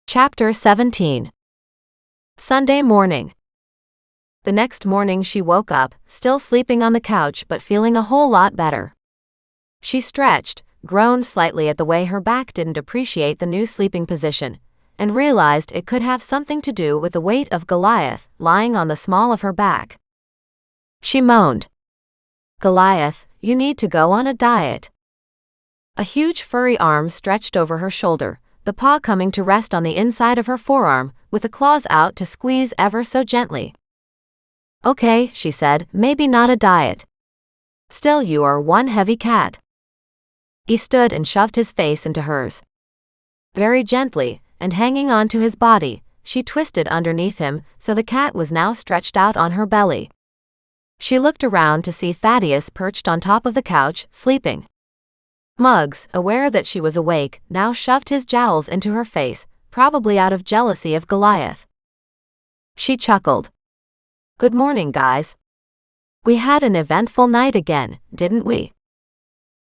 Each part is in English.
Chapter 17. Sunday morning. The next morning she woke up, still sleeping on the couch but feeling a whole lot better. She stretched, groaned slightly at the way her back didn't appreciate the new sleeping position, and realized it could have something to do with the weight of Goliath lying on the small of her back. She moaned, "Goliath, you need to go on a diet." A huge furry arm stretched over her shoulder, the paw coming to rest on the inside of her forearm, with the claws out to squeeze ever so gently. "Okay," she said, "maybe not a diet. Still, you are one heavy cat." He stood and shoved his face into hers. Very gently, and hanging on to his body, she twisted underneath him so the cat was now stretched out on her belly. She looked around to see Thaddeus perched on top of the couch, sleeping. Muggs, aware that she was awake, now shoved his jowls into her face, probably out of jealousy of Goliath. She chuckled. "Good morning, guys. We had an eventful night again, didn't we?"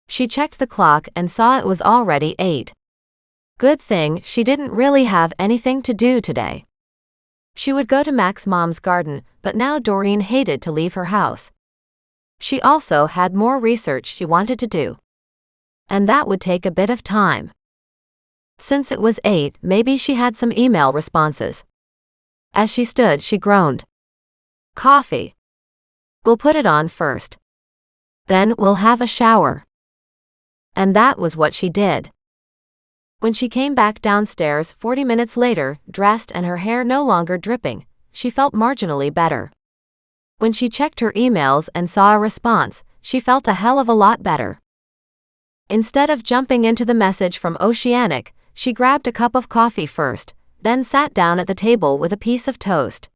She checked the clock and saw it was already 8. Good thing she didn't really have anything to do today. She would go to Mac's mom's garden, but now Doreen hated to leave her house. She also had more research she wanted to do, and that would take a bit of time. Since it was 8, maybe she had some email responses. As she stood, she groaned. "Coffee. We'll put it on first. Then we'll have a shower." And that was what she did. When she came back downstairs 40 minutes later, dressed and her hair no longer dripping, she felt marginally better. When she checked her emails and saw a response, she felt a hell of a lot better. Instead of jumping into the message from Oceanic, she grabbed a cup of coffee first, then sat down at the table with a piece of toast.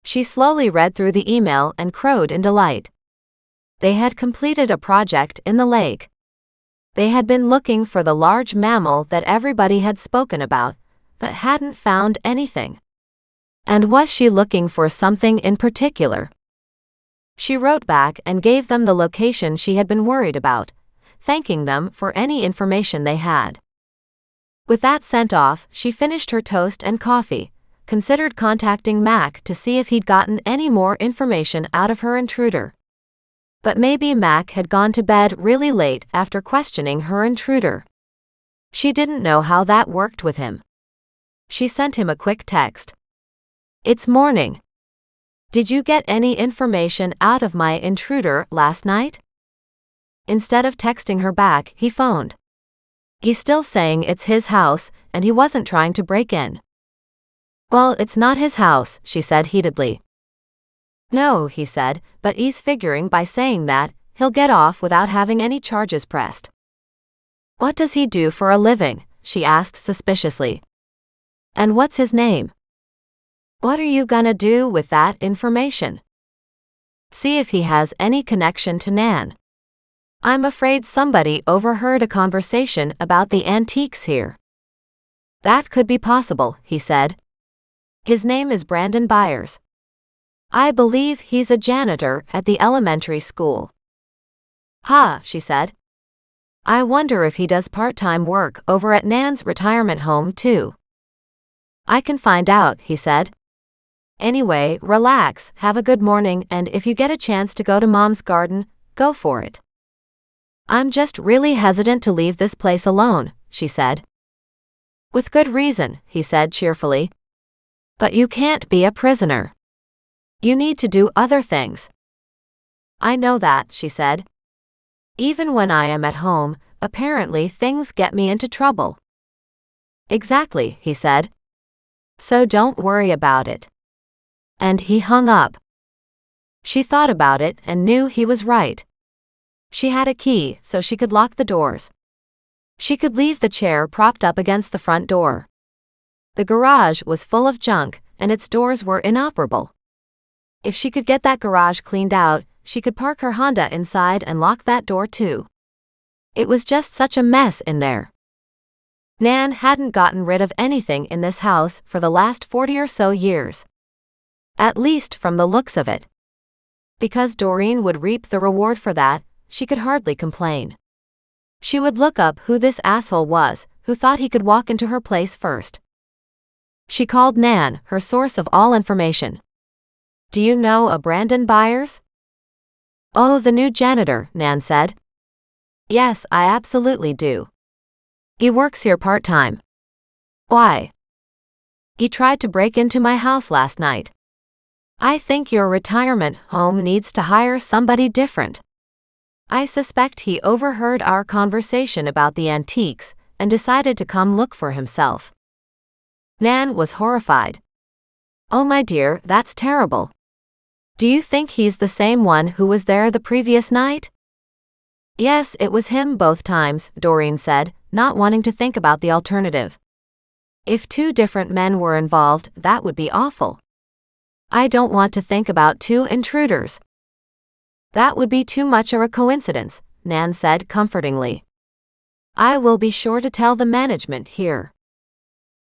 She slowly read through the email and crowed in delight. They had completed a project in the lake. They had been looking for the large mammal that everybody had spoken about, but hadn't found anything. And was she looking for something in particular? She wrote back and gave them the location she had been worried about, thanking them for any information they had. With that sent off, she finished her toast and coffee, considered contacting Mac to see if he'd gotten any more information out of her intruder. But maybe Mac had gone to bed really late after questioning her intruder. She didn't know how that worked with him. She sent him a quick text. "It's morning. Did you get any information out of my intruder last night?" Instead of texting her back, he phoned. He's still saying it's his house, and he wasn't trying to break in. "Well, it's not his house," she said heatedly. "No," he said, "but he's figuring by saying that, he'll get off without having any charges pressed." "What does he do for a living?" she asked suspiciously. "And what's his name?" "What are you gonna do with that information?" "See if he has any connection to Nan. I'm afraid somebody overheard a conversation about the antiques here." "That could be possible," he said. "His name is Brandon Byers. I believe he's a janitor at the elementary school." "Ha," she said. "I wonder if he does part-time work over at Nan's retirement home too." "I can find out," he said. "Anyway, relax, have a good morning, and if you get a chance to go to Mom's garden, go for it." "I'm just really hesitant to leave this place alone," she said. "With good reason," he said cheerfully. "But you can't be a prisoner. You need to do other things." "I know that," she said. "Even when I am at home, apparently things get me into trouble." "Exactly," he said. "So don't worry about it." And he hung up. She thought about it and knew he was right. She had a key, so she could lock the doors. She could leave the chair propped up against the front door. The garage was full of junk, and its doors were inoperable. If she could get that garage cleaned out, she could park her Honda inside and lock that door too. It was just such a mess in there. Nan hadn't gotten rid of anything in this house for the last 40 or so years. At least from the looks of it. Because Doreen would reap the reward for that, she could hardly complain. She would look up who this asshole was, who thought he could walk into her place first. She called Nan, her source of all information. Do you know a Brandon Byers? Oh, the new janitor, Nan said. Yes, I absolutely do. He works here part-time. Why? He tried to break into my house last night. I think your retirement home needs to hire somebody different. I suspect he overheard our conversation about the antiques and decided to come look for himself. Nan was horrified. Oh my dear, that's terrible. Do you think he's the same one who was there the previous night? Yes, it was him both times, Doreen said, not wanting to think about the alternative. If two different men were involved, that would be awful. I don't want to think about two intruders. That would be too much of a coincidence, Nan said comfortingly. I will be sure to tell the management here.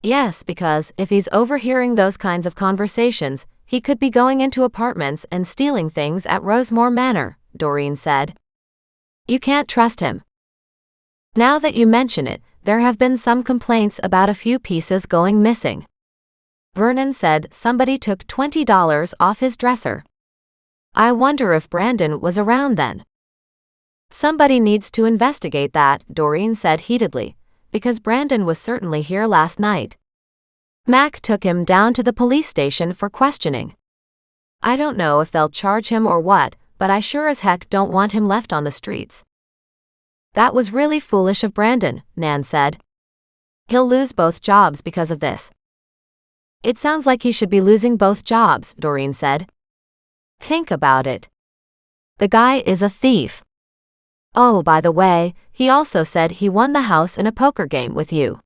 Yes, because if he's overhearing those kinds of conversations, he could be going into apartments and stealing things at Rosemore Manor, Doreen said. You can't trust him. Now that you mention it, there have been some complaints about a few pieces going missing. Vernon said somebody took $20 off his dresser. I wonder if Brandon was around then. Somebody needs to investigate that, Doreen said heatedly, because Brandon was certainly here last night. Mac took him down to the police station for questioning. I don't know if they'll charge him or what, but I sure as heck don't want him left on the streets. That was really foolish of Brandon, Nan said. He'll lose both jobs because of this. It sounds like he should be losing both jobs, Doreen said. Think about it. The guy is a thief. Oh, by the way, he also said he won the house in a poker game with you.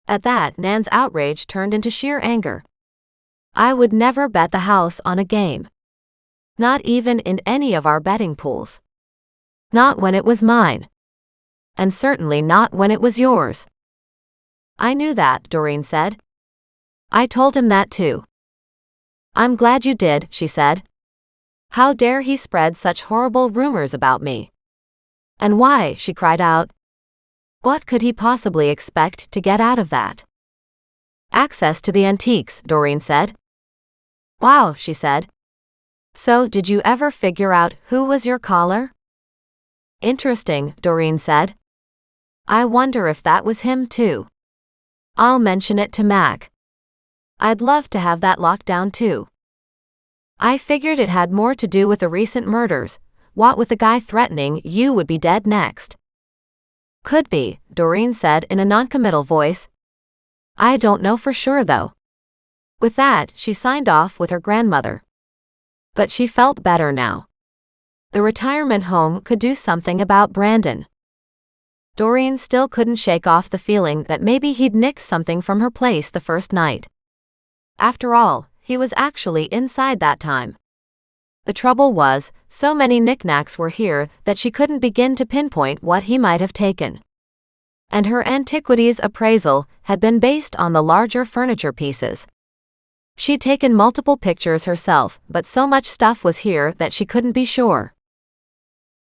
At that, Nan's outrage turned into sheer anger. I would never bet the house on a game. Not even in any of our betting pools. Not when it was mine. And certainly not when it was yours. I knew that, Doreen said. I told him that too. I'm glad you did, she said. How dare he spread such horrible rumors about me? And why, she cried out. What could he possibly expect to get out of that? Access to the antiques, Doreen said. Wow, she said. So, did you ever figure out who was your caller? Interesting, Doreen said. I wonder if that was him too. I'll mention it to Mac. I'd love to have that locked down too. I figured it had more to do with the recent murders, what with the guy threatening you would be dead next. Could be, Doreen said in a noncommittal voice. I don't know for sure though. With that, she signed off with her grandmother. But she felt better now. The retirement home could do something about Brandon. Doreen still couldn't shake off the feeling that maybe he'd nicked something from her place the first night. After all, he was actually inside that time. The trouble was, so many knickknacks were here that she couldn't begin to pinpoint what he might have taken. And her antiquities appraisal had been based on the larger furniture pieces. She'd taken multiple pictures herself, but so much stuff was here that she couldn't be sure.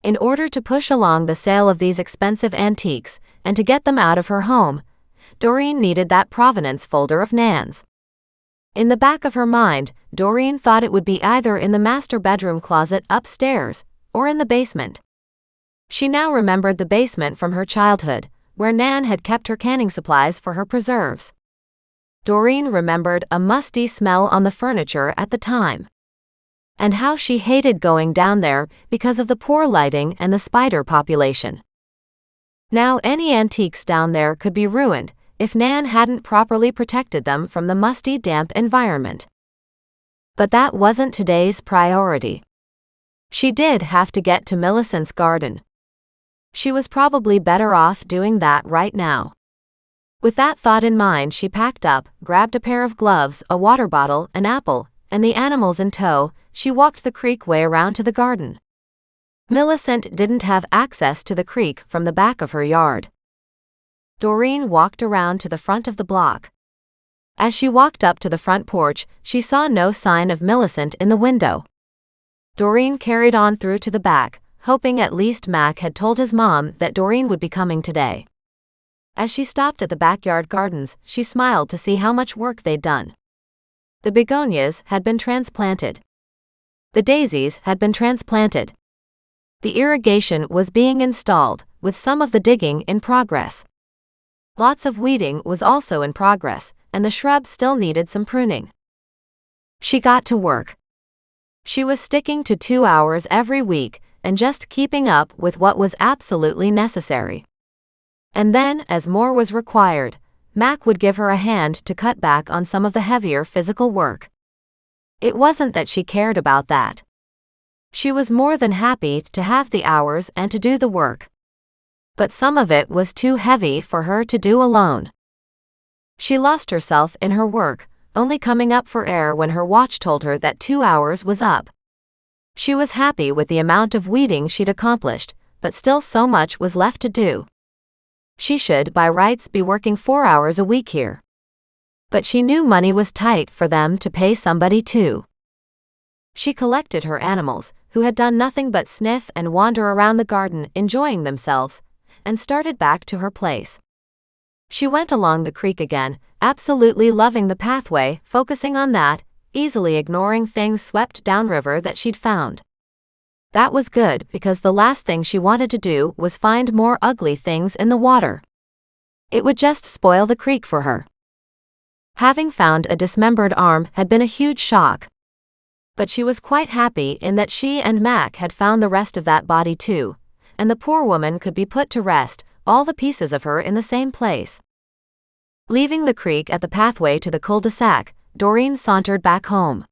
In order to push along the sale of these expensive antiques, and to get them out of her home, Doreen needed that provenance folder of Nan's. In the back of her mind, Doreen thought it would be either in the master bedroom closet upstairs, or in the basement. She now remembered the basement from her childhood, where Nan had kept her canning supplies for her preserves. Doreen remembered a musty smell on the furniture at the time. And how she hated going down there because of the poor lighting and the spider population. Now any antiques down there could be ruined if Nan hadn't properly protected them from the musty, damp environment. But that wasn't today's priority. She did have to get to Millicent's garden. She was probably better off doing that right now. With that thought in mind, she packed up, grabbed a pair of gloves, a water bottle, an apple, and the animals in tow. She walked the creek way around to the garden. Millicent didn't have access to the creek from the back of her yard. Doreen walked around to the front of the block. As she walked up to the front porch, she saw no sign of Millicent in the window. Doreen carried on through to the back, hoping at least Mac had told his mom that Doreen would be coming today. As she stopped at the backyard gardens, she smiled to see how much work they'd done. The begonias had been transplanted. The daisies had been transplanted. The irrigation was being installed, with some of the digging in progress. Lots of weeding was also in progress, and the shrubs still needed some pruning. She got to work. She was sticking to 2 hours every week and just keeping up with what was absolutely necessary. And then, as more was required, Mac would give her a hand to cut back on some of the heavier physical work. It wasn't that she cared about that. She was more than happy to have the hours and to do the work. But some of it was too heavy for her to do alone. She lost herself in her work, only coming up for air when her watch told her that 2 hours was up. She was happy with the amount of weeding she'd accomplished, but still so much was left to do. She should, by rights, be working 4 hours a week here. But she knew money was tight for them to pay somebody too. She collected her animals, who had done nothing but sniff and wander around the garden enjoying themselves, and started back to her place. She went along the creek again, absolutely loving the pathway, focusing on that, easily ignoring things swept downriver that she'd found. That was good, because the last thing she wanted to do was find more ugly things in the water. It would just spoil the creek for her. Having found a dismembered arm had been a huge shock. But she was quite happy in that she and Mac had found the rest of that body too, and the poor woman could be put to rest, all the pieces of her in the same place. Leaving the creek at the pathway to the cul-de-sac, Doreen sauntered back home.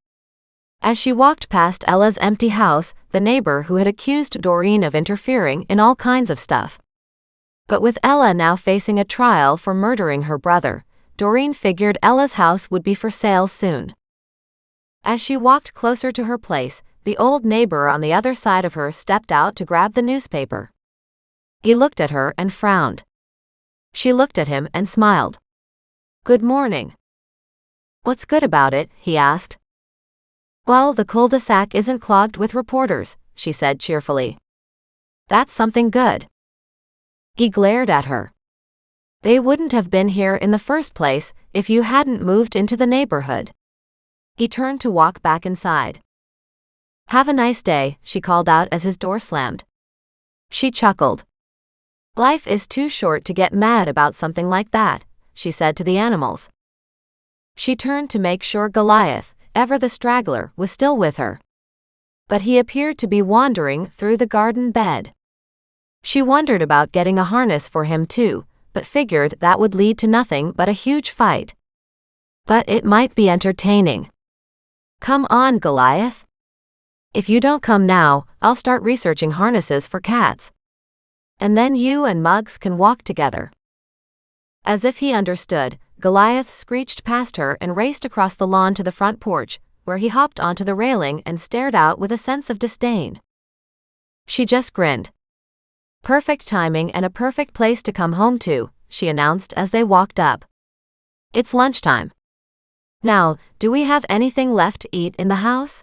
As she walked past Ella's empty house, the neighbor who had accused Doreen of interfering in all kinds of stuff. But with Ella now facing a trial for murdering her brother, Doreen figured Ella's house would be for sale soon. As she walked closer to her place, the old neighbor on the other side of her stepped out to grab the newspaper. He looked at her and frowned. She looked at him and smiled. "Good morning." "What's good about it?" he asked. "Well, the cul-de-sac isn't clogged with reporters," she said cheerfully. "That's something good." He glared at her. "They wouldn't have been here in the first place if you hadn't moved into the neighborhood." He turned to walk back inside. "Have a nice day," she called out as his door slammed. She chuckled. "Life is too short to get mad about something like that," she said to the animals. She turned to make sure Goliath, ever the straggler, was still with her. But he appeared to be wandering through the garden bed. She wondered about getting a harness for him too, but figured that would lead to nothing but a huge fight. But it might be entertaining. "Come on, Goliath. If you don't come now, I'll start researching harnesses for cats. And then you and Muggs can walk together." As if he understood, Goliath screeched past her and raced across the lawn to the front porch, where he hopped onto the railing and stared out with a sense of disdain. She just grinned. "Perfect timing and a perfect place to come home to," she announced as they walked up. "It's lunchtime. Now, do we have anything left to eat in the house?"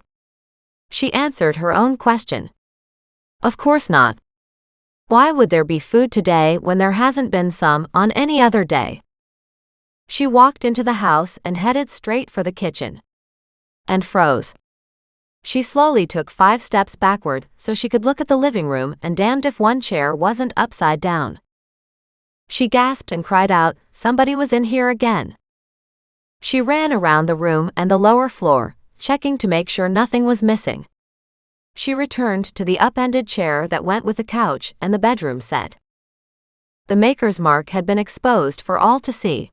She answered her own question. "Of course not. Why would there be food today when there hasn't been some on any other day?" She walked into the house and headed straight for the kitchen. And froze. She slowly took 5 steps backward so she could look at the living room and damned if one chair wasn't upside down. She gasped and cried out, somebody was in here again. She ran around the room and the lower floor, checking to make sure nothing was missing. She returned to the upended chair that went with the couch and the bedroom set. The maker's mark had been exposed for all to see.